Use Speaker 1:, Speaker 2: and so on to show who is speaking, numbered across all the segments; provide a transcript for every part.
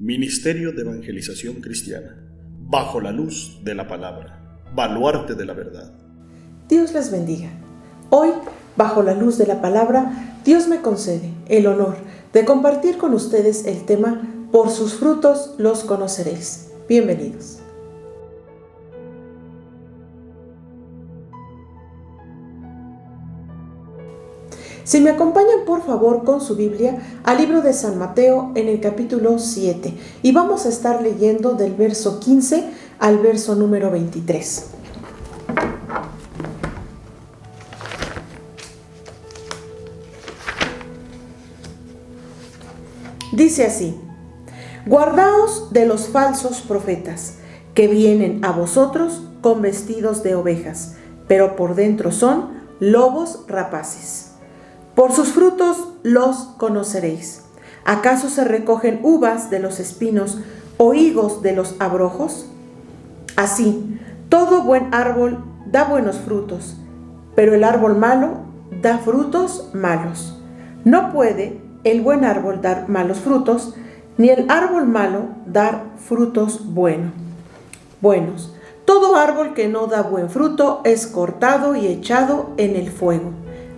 Speaker 1: Ministerio de Evangelización Cristiana, bajo la luz de la palabra, baluarte de la verdad.
Speaker 2: Dios les bendiga. Hoy, bajo la luz de la palabra, Dios me concede el honor de compartir con ustedes el tema "Por sus frutos los conoceréis". Bienvenidos. Si me acompañan por favor con su Biblia al libro de San Mateo en el capítulo 7 y vamos a estar leyendo del verso 15 al verso número 23. Dice así: Guardaos de los falsos profetas, que vienen a vosotros con vestidos de ovejas, pero por dentro son lobos rapaces. Por sus frutos los conoceréis. ¿Acaso se recogen uvas de los espinos o higos de los abrojos? Así, todo buen árbol da buenos frutos, pero el árbol malo da frutos malos. No puede el buen árbol dar malos frutos, ni el árbol malo dar frutos buenos. Todo árbol que no da buen fruto es cortado y echado en el fuego.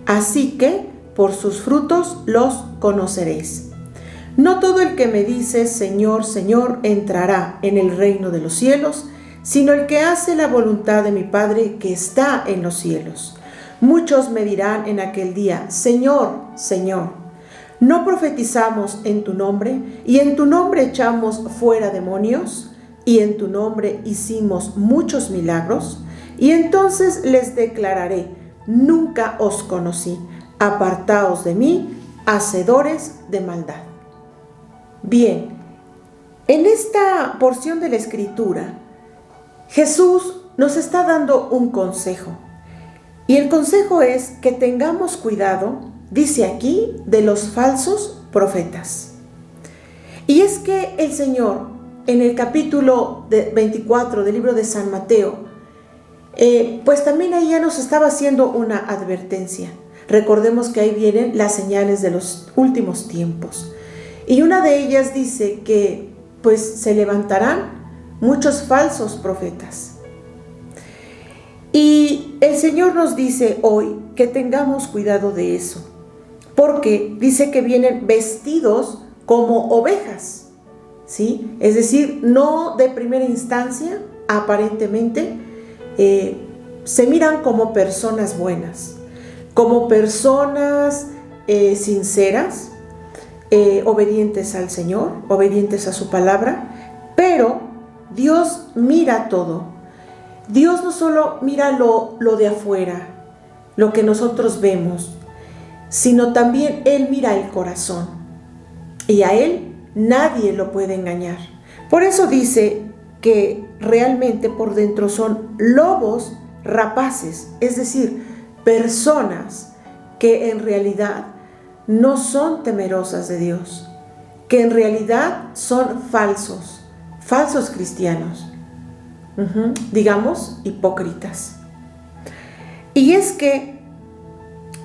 Speaker 2: Así que por sus frutos los conoceréis. No todo el que me dice Señor, Señor entrará en el reino de los cielos, sino el que hace la voluntad de mi Padre que está en los cielos. Muchos me dirán en aquel día: Señor, Señor, ¿no profetizamos en tu nombre, y en tu nombre echamos fuera demonios, y en tu nombre hicimos muchos milagros? Y entonces les declararé: nunca os conocí. Apartaos de mí, hacedores de maldad. Bien, en esta porción de la Escritura, Jesús nos está dando un consejo. Y el consejo es que tengamos cuidado, dice aquí, de los falsos profetas. Y es que el Señor, en el capítulo 24 del libro de San Mateo, pues también ahí ya nos estaba haciendo una advertencia. Recordemos que ahí vienen las señales de los últimos tiempos. Y una de ellas dice que pues se levantarán muchos falsos profetas. Y el Señor nos dice hoy que tengamos cuidado de eso, porque dice que vienen vestidos como ovejas, ¿sí? Es decir, no de primera instancia, aparentemente, se miran como personas buenas, como personas sinceras, obedientes al Señor, obedientes a su palabra, pero Dios mira todo. Dios no solo mira lo de afuera, lo que nosotros vemos, sino también Él mira el corazón, y a Él nadie lo puede engañar. Por eso dice que realmente por dentro son lobos rapaces, es decir, personas que en realidad no son temerosas de Dios, que en realidad son falsos cristianos, digamos hipócritas. Y es que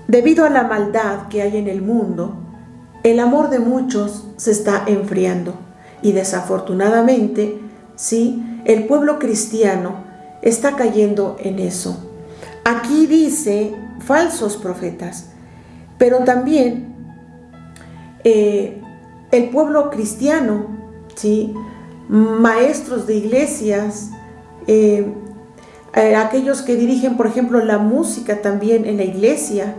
Speaker 2: debido a la maldad que hay en el mundo, el amor de muchos se está enfriando y desafortunadamente, sí, el pueblo cristiano está cayendo en eso. Aquí dice falsos profetas, pero también el pueblo cristiano, ¿sí? Maestros de iglesias, aquellos que dirigen, por ejemplo, la música también en la iglesia.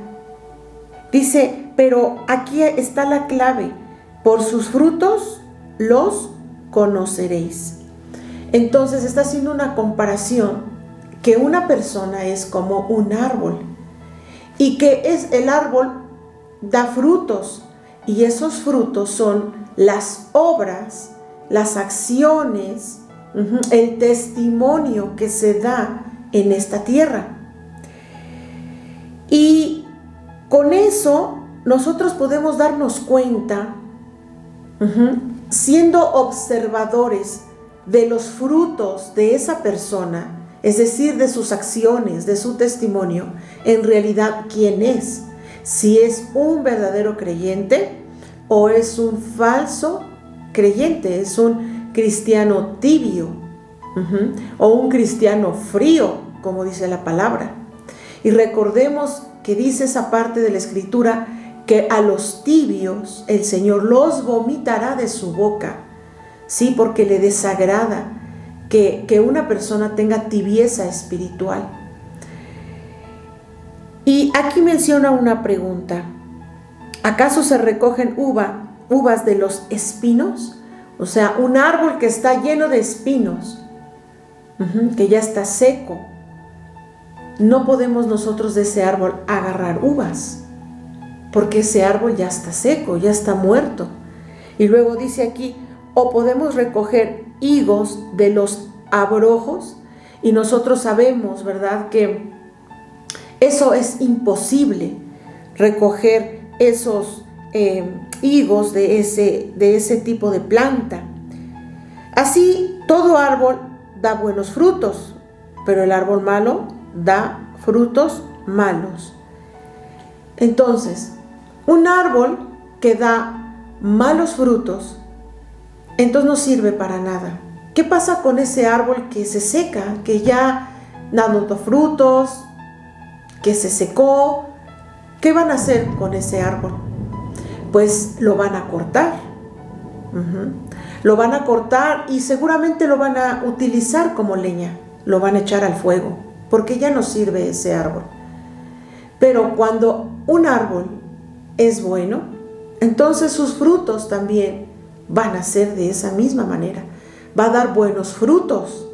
Speaker 2: Dice, pero aquí está la clave: por sus frutos los conoceréis. Entonces está haciendo una comparación, que una persona es como un árbol, y que el árbol da frutos, y esos frutos son las obras, las acciones, el testimonio que se da en esta tierra. Y con eso nosotros podemos darnos cuenta, siendo observadores de los frutos de esa persona, es decir, de sus acciones, de su testimonio, en realidad quién es, si es un verdadero creyente o es un falso creyente, es un cristiano tibio, o un cristiano frío, como dice la palabra. Y recordemos que dice esa parte de la Escritura que a los tibios el Señor los vomitará de su boca, ¿sí? Porque le desagrada que una persona tenga tibieza espiritual. Y aquí menciona una pregunta: ¿acaso se recogen uvas de los espinos? O sea, un árbol que está lleno de espinos, que ya está seco. No podemos nosotros de ese árbol agarrar uvas, porque ese árbol ya está seco, ya está muerto. Y luego dice aquí, o podemos recoger higos de los abrojos, y nosotros sabemos, ¿verdad?, que eso es imposible, recoger esos higos de ese tipo de planta. Así, todo árbol da buenos frutos, pero el árbol malo da frutos malos. Entonces, un árbol que da malos frutos, entonces no sirve para nada. ¿Qué pasa con ese árbol que se seca, que ya no da frutos, que se secó? ¿Qué van a hacer con ese árbol? Pues lo van a cortar. Lo van a cortar y seguramente lo van a utilizar como leña. Lo van a echar al fuego, porque ya no sirve ese árbol. Pero cuando un árbol es bueno, entonces sus frutos también van a ser de esa misma manera. Va a dar buenos frutos,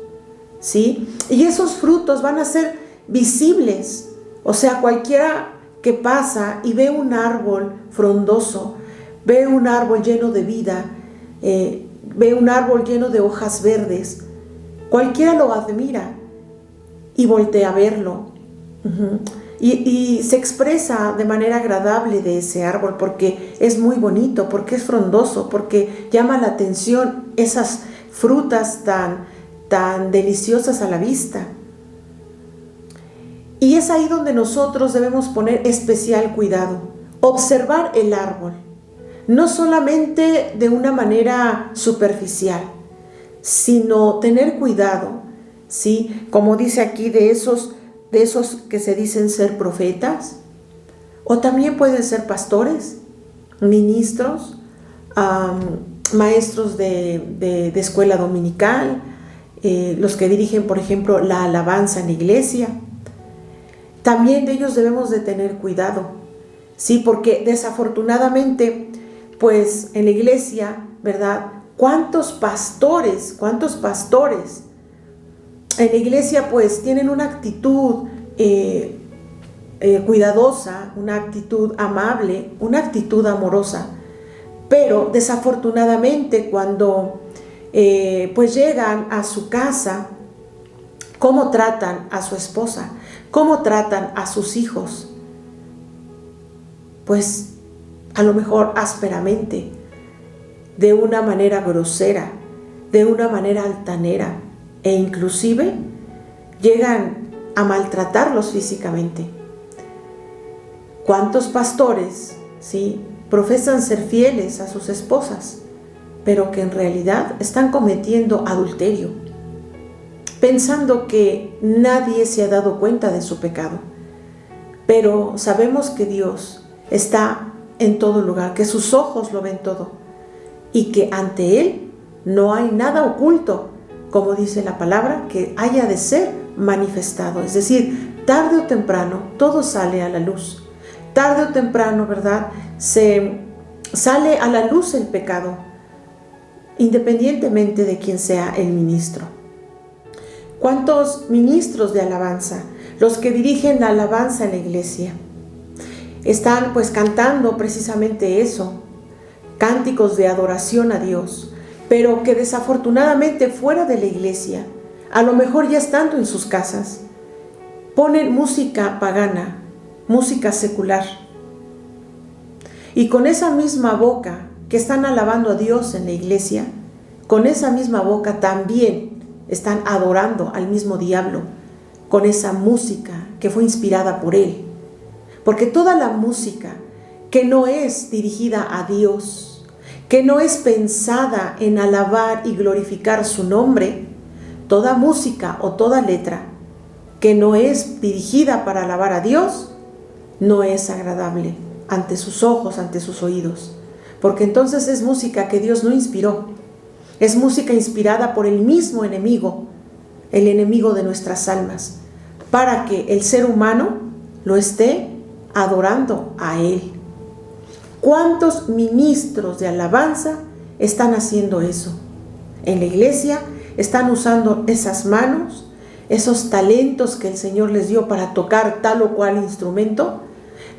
Speaker 2: ¿sí? Y esos frutos van a ser visibles. O sea, cualquiera que pasa y ve un árbol frondoso, ve un árbol lleno de vida, ve un árbol lleno de hojas verdes, cualquiera lo admira y voltea a verlo. Y se expresa de manera agradable de ese árbol, porque es muy bonito, porque es frondoso, porque llama la atención esas frutas tan deliciosas a la vista. Y es ahí donde nosotros debemos poner especial cuidado, observar el árbol, no solamente de una manera superficial, sino tener cuidado, ¿sí? Como dice aquí, de esos que se dicen ser profetas, o también pueden ser pastores, ministros, maestros de escuela dominical, los que dirigen, por ejemplo, la alabanza en la iglesia. También de ellos debemos de tener cuidado, ¿sí? Porque desafortunadamente, pues en la iglesia, ¿verdad?, ¿cuántos pastores en la iglesia pues tienen una actitud cuidadosa, una actitud amable, una actitud amorosa? Pero desafortunadamente cuando pues llegan a su casa, ¿cómo tratan a su esposa? ¿Cómo tratan a sus hijos? Pues a lo mejor ásperamente, de una manera grosera, de una manera altanera, e inclusive llegan a maltratarlos físicamente. ¿Cuántos pastores, sí, profesan ser fieles a sus esposas, pero que en realidad están cometiendo adulterio, pensando que nadie se ha dado cuenta de su pecado? Pero sabemos que Dios está en todo lugar, que sus ojos lo ven todo, y que ante Él no hay nada oculto, como dice la palabra, que haya de ser manifestado. Es decir, tarde o temprano todo sale a la luz. Tarde o temprano, ¿verdad?, se sale a la luz el pecado, independientemente de quién sea el ministro. ¿Cuántos ministros de alabanza, los que dirigen la alabanza en la iglesia, están pues cantando precisamente eso, cánticos de adoración a Dios, pero que desafortunadamente fuera de la iglesia, a lo mejor ya estando en sus casas, ponen música pagana, música secular? Y con esa misma boca que están alabando a Dios en la iglesia, con esa misma boca también están adorando al mismo diablo, con esa música que fue inspirada por él. Porque toda la música que no es dirigida a Dios, que no es pensada en alabar y glorificar su nombre, toda música o toda letra que no es dirigida para alabar a Dios, no es agradable ante sus ojos, ante sus oídos, porque entonces es música que Dios no inspiró, es música inspirada por el mismo enemigo, el enemigo de nuestras almas, para que el ser humano lo esté adorando a Él. ¿Cuántos ministros de alabanza están haciendo eso? En la iglesia están usando esas manos, esos talentos que el Señor les dio para tocar tal o cual instrumento,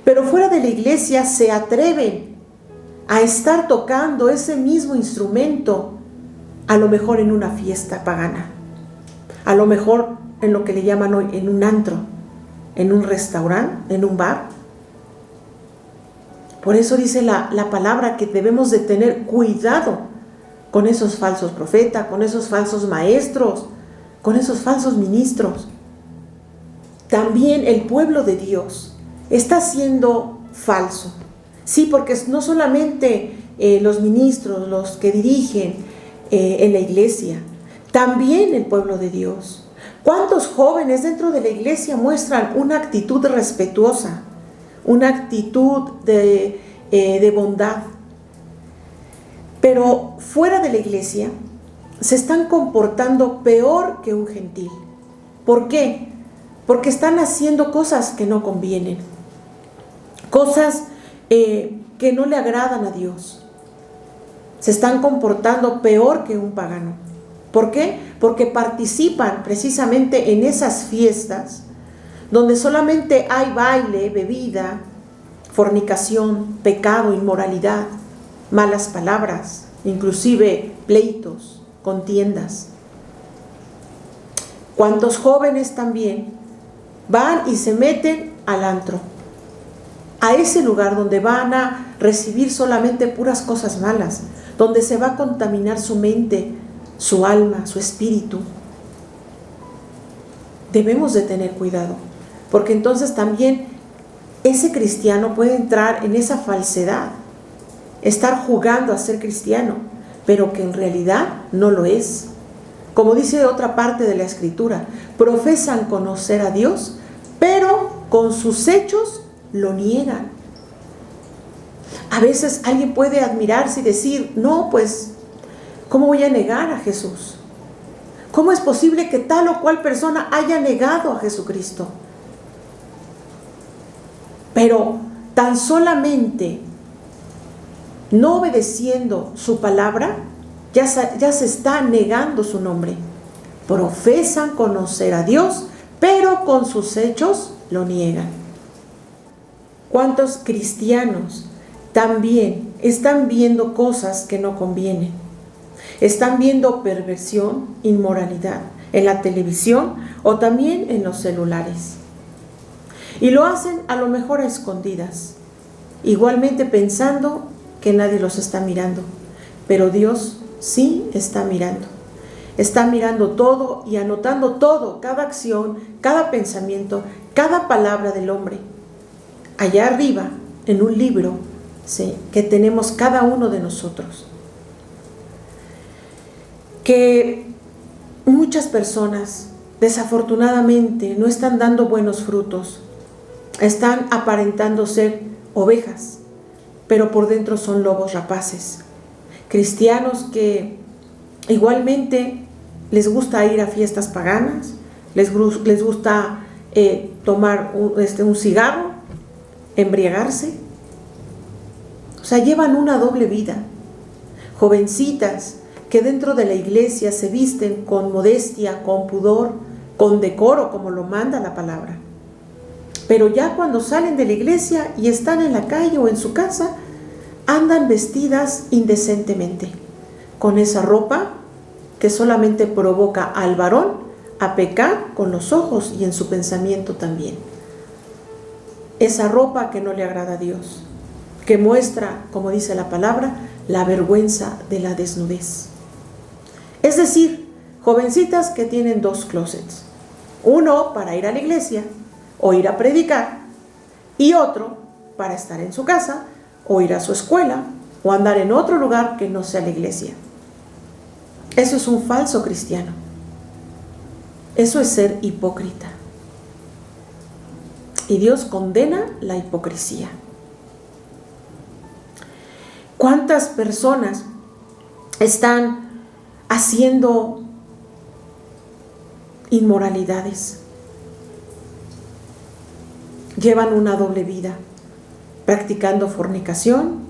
Speaker 2: pero fuera de la iglesia se atreven a estar tocando ese mismo instrumento, a lo mejor en una fiesta pagana, a lo mejor en lo que le llaman hoy en un antro, en un restaurante, en un bar. Por eso dice la palabra que debemos de tener cuidado con esos falsos profetas, con esos falsos maestros, con esos falsos ministros. También el pueblo de Dios está siendo falso. Sí, porque no solamente los ministros, los que dirigen en la iglesia, también el pueblo de Dios. ¿Cuántos jóvenes dentro de la iglesia muestran una actitud respetuosa, una actitud de bondad? Pero fuera de la iglesia se están comportando peor que un gentil. ¿Por qué? Porque están haciendo cosas que no convienen, cosas que no le agradan a Dios. Se están comportando peor que un pagano. ¿Por qué? Porque participan precisamente en esas fiestas donde solamente hay baile, bebida, fornicación, pecado, inmoralidad, malas palabras, inclusive pleitos, contiendas. ¿Cuántos jóvenes también van y se meten al antro, a ese lugar donde van a recibir solamente puras cosas malas, donde se va a contaminar su mente, su alma, su espíritu? Debemos de tener cuidado, porque entonces también ese cristiano puede entrar en esa falsedad, estar jugando a ser cristiano, pero que en realidad no lo es. Como dice otra parte de la Escritura, profesan conocer a Dios, pero con sus hechos lo niegan. A veces alguien puede admirarse y decir, no, pues, ¿cómo voy a negar a Jesús? ¿Cómo es posible que tal o cual persona haya negado a Jesucristo? Pero tan solamente no obedeciendo su palabra, ya se está negando su nombre. Profesan conocer a Dios, pero con sus hechos lo niegan. ¿Cuántos cristianos también están viendo cosas que no convienen? Están viendo perversión, inmoralidad en la televisión o también en los celulares. Y lo hacen a lo mejor a escondidas, igualmente pensando que nadie los está mirando. Pero Dios sí está mirando. Está mirando todo y anotando todo, cada acción, cada pensamiento, cada palabra del hombre. Allá arriba, en un libro, ¿sí?, que tenemos cada uno de nosotros. Que muchas personas, desafortunadamente, no están dando buenos frutos. Están aparentando ser ovejas, pero por dentro son lobos rapaces. Cristianos que igualmente les gusta ir a fiestas paganas, les gusta tomar un cigarro, embriagarse. O sea, llevan una doble vida. Jovencitas que dentro de la iglesia se visten con modestia, con pudor, con decoro, como lo manda la palabra. Pero ya cuando salen de la iglesia y están en la calle o en su casa, andan vestidas indecentemente, con esa ropa que solamente provoca al varón a pecar con los ojos y en su pensamiento también. Esa ropa que no le agrada a Dios, que muestra, como dice la palabra, la vergüenza de la desnudez. Es decir, jovencitas que tienen dos closets, uno para ir a la iglesia o ir a predicar, y otro para estar en su casa, o ir a su escuela, o andar en otro lugar que no sea la iglesia. Eso es un falso cristiano. Eso es ser hipócrita. Y Dios condena la hipocresía. ¿Cuántas personas están haciendo inmoralidades? Llevan una doble vida, practicando fornicación,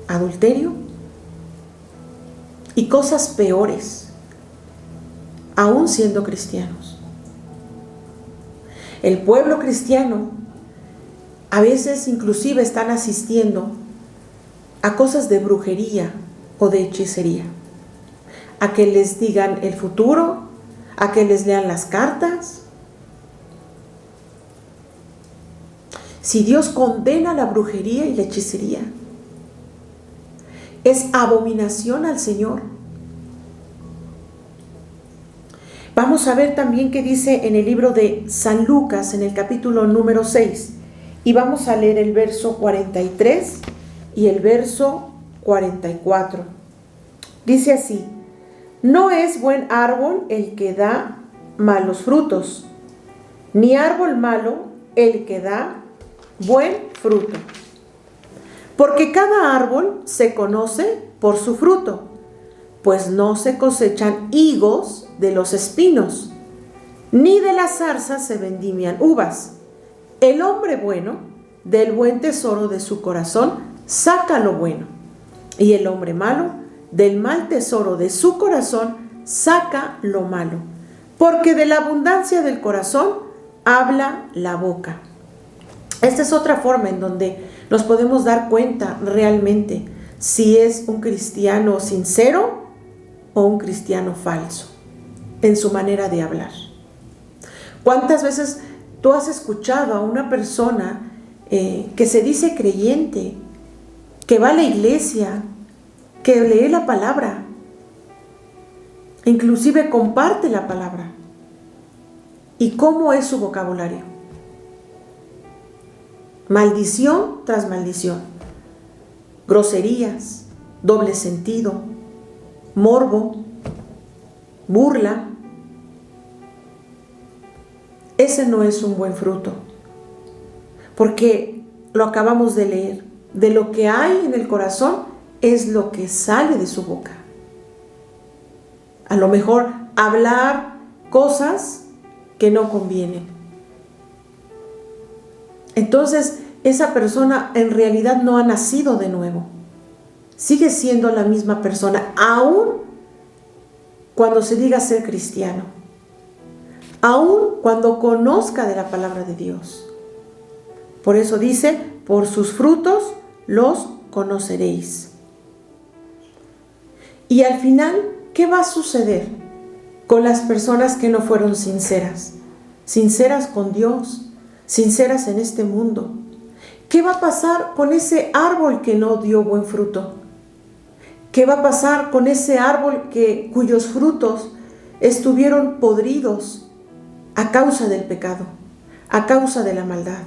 Speaker 2: adulterio y cosas peores, aún siendo cristianos. El pueblo cristiano a veces inclusive están asistiendo a cosas de brujería o de hechicería, a que les digan el futuro, a que les lean las cartas. Si Dios condena la brujería y la hechicería, es abominación al Señor. Vamos a ver también qué dice en el libro de San Lucas, en el capítulo número 6, y vamos a leer el verso 43 y el verso 44. Dice así: no es buen árbol el que da malos frutos, ni árbol malo el que da buen fruto. Porque cada árbol se conoce por su fruto, pues no se cosechan higos de los espinos, ni de las zarzas se vendimian uvas. El hombre bueno, del buen tesoro de su corazón, saca lo bueno, y el hombre malo, del mal tesoro de su corazón, saca lo malo. Porque de la abundancia del corazón habla la boca. Esta es otra forma en donde nos podemos dar cuenta realmente si es un cristiano sincero o un cristiano falso en su manera de hablar. ¿Cuántas veces tú has escuchado a una persona que se dice creyente, que va a la iglesia, que lee la palabra, inclusive comparte la palabra? ¿Y cómo es su vocabulario? Maldición tras maldición, groserías, doble sentido, morbo, burla. Ese no es un buen fruto, porque lo acabamos de leer. De lo que hay en el corazón es lo que sale de su boca. A lo mejor hablar cosas que no convienen. Entonces, esa persona en realidad no ha nacido de nuevo. Sigue siendo la misma persona, aún cuando se diga ser cristiano, aún cuando conozca de la palabra de Dios. Por eso dice: por sus frutos los conoceréis. Y al final, ¿qué va a suceder con las personas que no fueron sinceras? Sinceras con Dios, sinceras en este mundo. ¿Qué va a pasar con ese árbol que no dio buen fruto? ¿Qué va a pasar con ese árbol cuyos frutos estuvieron podridos a causa del pecado, a causa de la maldad?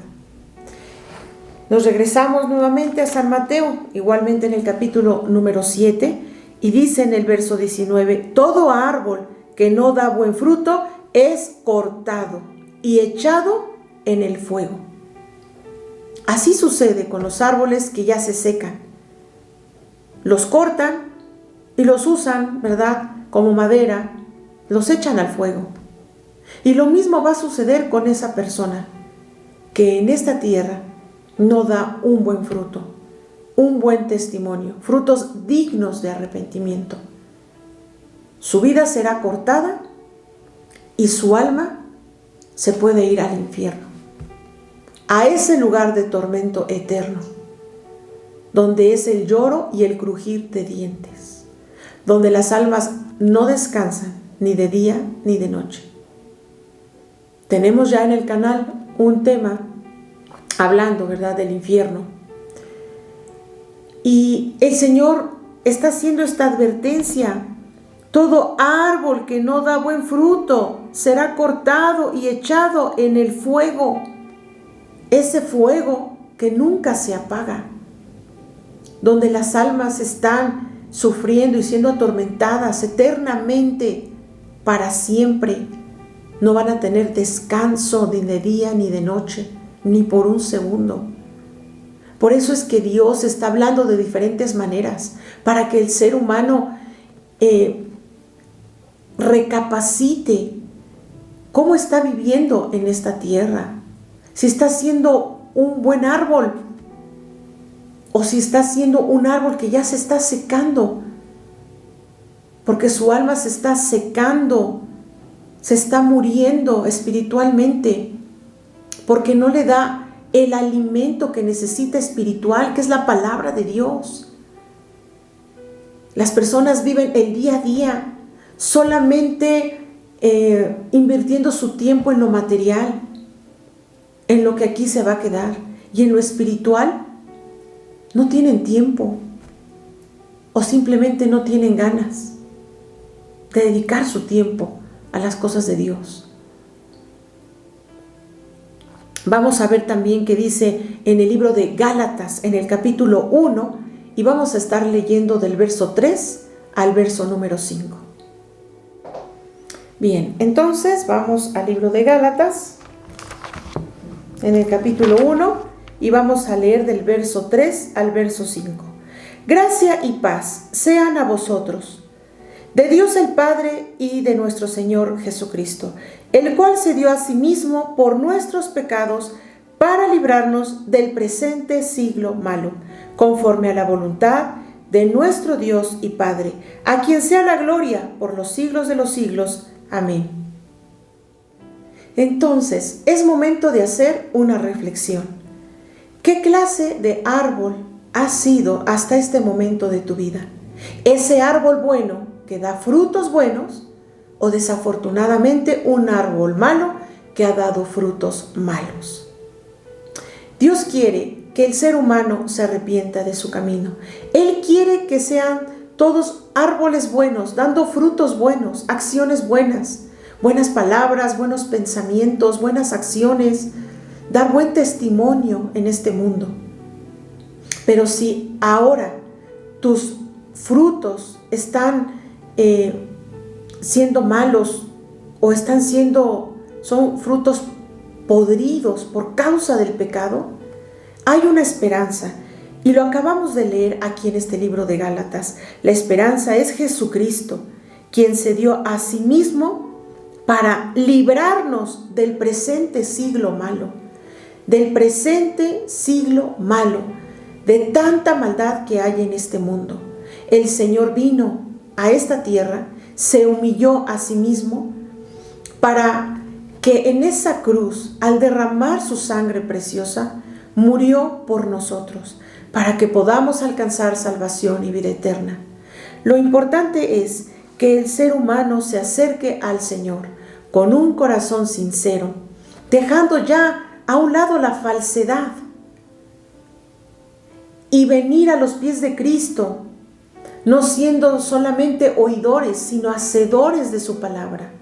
Speaker 2: Nos regresamos nuevamente a San Mateo, igualmente en el capítulo número 7, y dice en el verso 19: todo árbol que no da buen fruto es cortado y echado en el fuego. Así sucede con los árboles que ya se secan. Los cortan y los usan, ¿verdad?, como madera, los echan al fuego. Y lo mismo va a suceder con esa persona que en esta tierra no da un buen fruto, un buen testimonio, frutos dignos de arrepentimiento. Su vida será cortada y su alma se puede ir al infierno, a ese lugar de tormento eterno, donde es el lloro y el crujir de dientes, donde las almas no descansan ni de día ni de noche. Tenemos ya en el canal un tema hablando, ¿verdad?, del infierno. Y el Señor está haciendo esta advertencia: todo árbol que no da buen fruto será cortado y echado en el fuego. Ese fuego que nunca se apaga, donde las almas están sufriendo y siendo atormentadas eternamente, para siempre. No van a tener descanso ni de día ni de noche, ni por un segundo. Por eso es que Dios está hablando de diferentes maneras, para que el ser humano recapacite cómo está viviendo en esta tierra. Si está siendo un buen árbol o si está siendo un árbol que ya se está secando, porque su alma se está secando, se está muriendo espiritualmente, porque no le da el alimento que necesita espiritual, que es la palabra de Dios. Las personas viven el día a día solamente invirtiendo su tiempo en lo material, en lo que aquí se va a quedar, y en lo espiritual no tienen tiempo o simplemente no tienen ganas de dedicar su tiempo a las cosas de Dios. Vamos a ver también qué dice en el libro de Gálatas, en el capítulo 1, y vamos a estar leyendo del verso 3 al verso número 5. Bien, entonces vamos al libro de Gálatas, en el capítulo 1, y vamos a leer del verso 3 al verso 5. Gracia y paz sean a vosotros, de Dios el Padre y de nuestro Señor Jesucristo, el cual se dio a sí mismo por nuestros pecados para librarnos del presente siglo malo, conforme a la voluntad de nuestro Dios y Padre, a quien sea la gloria por los siglos de los siglos. Amén. Entonces, es momento de hacer una reflexión. ¿Qué clase de árbol has sido hasta este momento de tu vida? ¿Ese árbol bueno que da frutos buenos o desafortunadamente un árbol malo que ha dado frutos malos? Dios quiere que el ser humano se arrepienta de su camino. Él quiere que sean todos árboles buenos, dando frutos buenos, acciones buenas, buenas palabras, buenos pensamientos, buenas acciones, dar buen testimonio en este mundo. Pero si ahora tus frutos están siendo malos o son frutos podridos por causa del pecado, hay una esperanza. Y lo acabamos de leer aquí en este libro de Gálatas. La esperanza es Jesucristo, quien se dio a sí mismo para librarnos del presente siglo malo, de tanta maldad que hay en este mundo. El Señor vino a esta tierra, se humilló a sí mismo para que en esa cruz, al derramar su sangre preciosa, murió por nosotros, para que podamos alcanzar salvación y vida eterna. Lo importante es que el ser humano se acerque al Señor con un corazón sincero, dejando ya a un lado la falsedad y venir a los pies de Cristo, no siendo solamente oidores, sino hacedores de su palabra,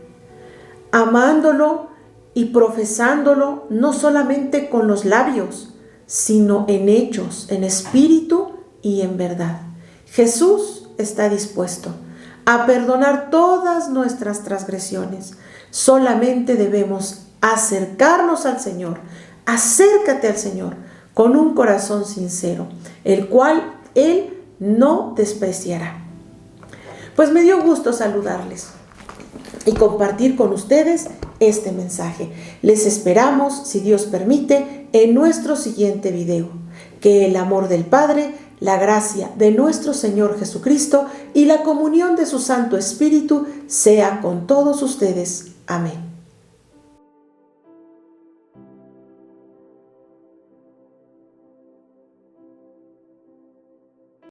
Speaker 2: amándolo y profesándolo no solamente con los labios, sino en hechos, en espíritu y en verdad. Jesús está dispuesto a perdonar todas nuestras transgresiones. Solamente debemos acercarnos al Señor. Acércate al Señor con un corazón sincero, el cual Él no despreciará. Pues me dio gusto saludarles y compartir con ustedes este mensaje. Les esperamos, si Dios permite, en nuestro siguiente video. Que el amor del Padre, la gracia de nuestro Señor Jesucristo y la comunión de su Santo Espíritu sea con todos ustedes. Amén.